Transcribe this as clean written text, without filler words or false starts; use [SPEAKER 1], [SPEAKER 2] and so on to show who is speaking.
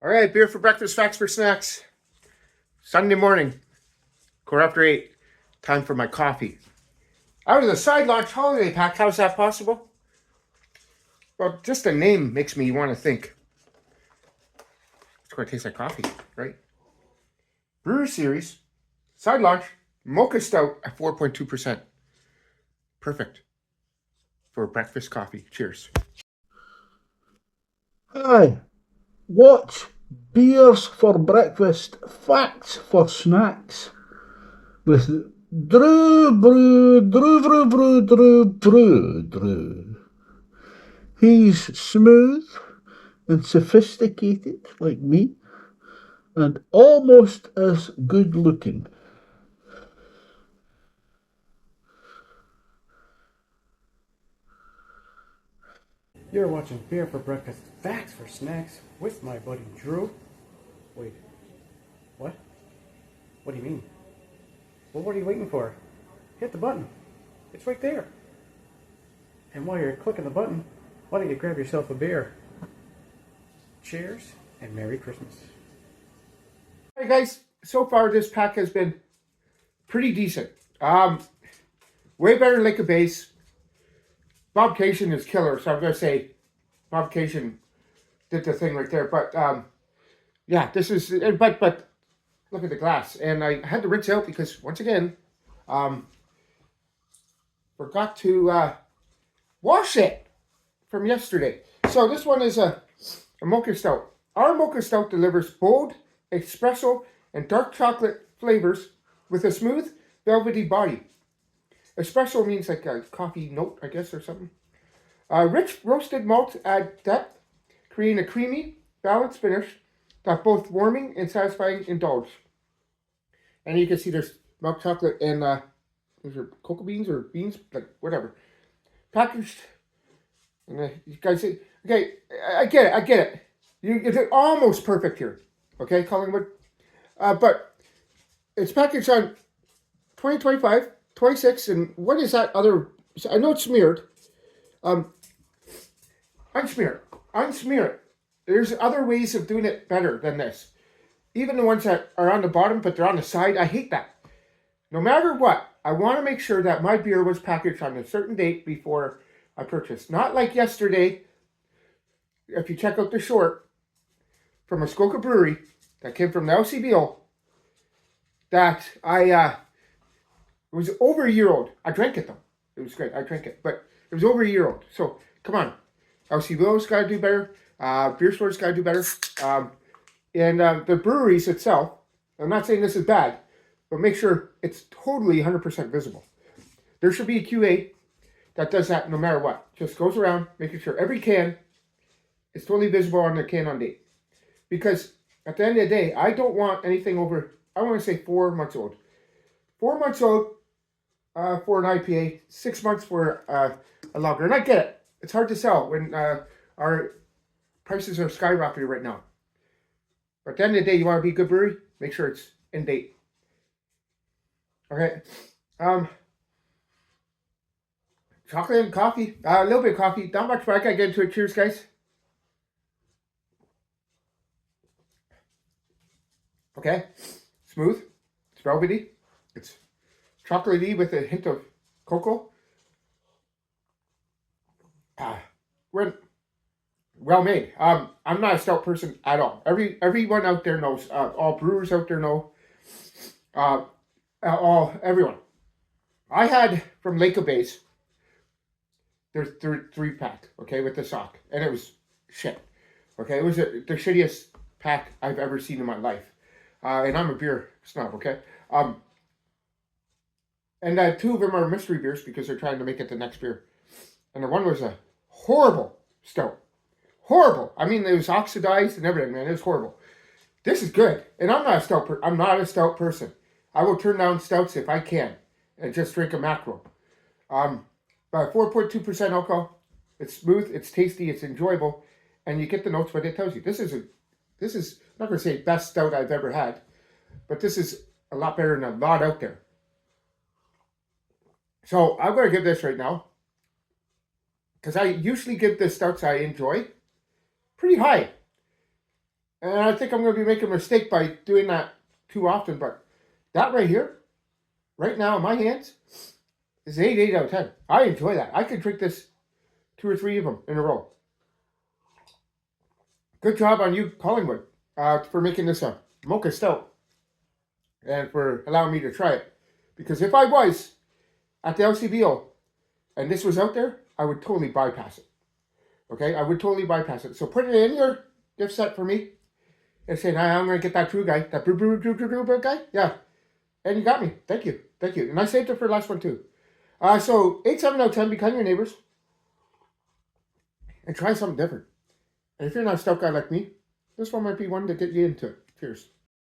[SPEAKER 1] All right, beer for breakfast, facts for snacks. Sunday morning, quarter after 8. Time for my coffee. Out of the side launch holiday pack. How's that possible? Well, just the name makes me want to think. It's going to taste like coffee, right? Brewery Series, side launch, MOCHA Stout at 4.2%. Perfect for breakfast coffee. Cheers.
[SPEAKER 2] Hi, watch Beers for Breakfast, Facts for Snacks with Drew. He's smooth and sophisticated like me and almost as good looking.
[SPEAKER 3] You're watching Beer for Breakfast, Facts for Snacks with my buddy Drew. Wait, what? What do you mean? Well, what are you waiting for? Hit the button. It's right there. And while you're clicking the button, why don't you grab yourself a beer? Cheers and Merry Christmas.
[SPEAKER 1] Hey guys, so far this pack has been pretty decent. Way better than Lake of Base. Bob Cation is killer, so I'm gonna say Bob Cation did the thing right there. But yeah, this is but look at the glass, and I had to rinse out because once again, forgot to wash it from yesterday. So this one is a mocha stout. Our mocha stout delivers bold espresso and dark chocolate flavors with a smooth, velvety body. Espresso means like a coffee note, I guess, or something. Rich roasted malts add depth, creating a creamy, balanced finish that's both warming and satisfying indulge. And you can see there's milk chocolate and is there cocoa beans or beans, like whatever, packaged. And you guys say, okay, I get it. It's almost perfect here, okay, Collingwood. But it's packaged on 2025. 26, and what is that other? I know it's smeared. Unsmear it. There's other ways of doing it better than this. Even the ones that are on the bottom, but they're on the side, I hate that. No matter what, I want to make sure that my beer was packaged on a certain date before I purchased. Not like yesterday. If you check out the short from Muskoka Brewery that came from the LCBO, that it was over a year old. I drank it though. It was great. I drank it, but it was over a year old. So come on, LCBO's got to do better. Beer stores got to do better. And the breweries itself. I'm not saying this is bad, but make sure it's totally 100% visible. There should be a QA that does that no matter what. Just goes around making sure every can is totally visible on the can on date. Because at the end of the day, I don't want anything over. I want to say 4 months old. 4 months old. For an IPA, 6 months for a lager. And I get it. It's hard to sell when our prices are skyrocketing right now. But at the end of the day, you want to be a good brewery, make sure it's in date. Okay. Chocolate and coffee. A little bit of coffee. Not much, but I gotta get into it. Cheers, guys. Okay. Smooth. It's velvety. It's chocolatey with a hint of cocoa. Well made. I'm not a stout person at all. Everyone out there knows. All brewers out there know. Everyone. I had from Lake of Base. There's 3-pack, okay, with the sock, and it was shit. Okay, it was the shittiest pack I've ever seen in my life. And I'm a beer snob, okay. And 2 of them are mystery beers because they're trying to make it the next beer. And the one was a horrible stout. Horrible. I mean, it was oxidized and everything, man. It was horrible. This is good. And I'm not a stout I'm not a stout person. I will turn down stouts if I can and just drink a macro. But 4.2% alcohol. It's smooth, it's tasty, it's enjoyable, and you get the notes, but it tells you this is I'm not going to say best stout I've ever had, but this is a lot better than a lot out there. So I'm going to give this right now, because I usually give the stouts I enjoy pretty high. And I think I'm going to be making a mistake by doing that too often. But that right here, right now in my hands, is an 8 out of 10. I enjoy that. I could drink this 2 or 3 of them in a row. Good job on you, Collingwood, for making this a mocha stout and for allowing me to try it. Because if I was at the LCBO and this was out there, I would totally bypass it. Okay, I would totally bypass it. So put it in your gift set for me and say, I'm going to get that Drew guy, that brew guy. Yeah, and you got me. Thank you, thank you. And I saved it for the last one too. So 8, 7 out of 10. Be kind to your neighbors and try something different. And if you're not a stout guy like me, this one might be one to get you into. Cheers.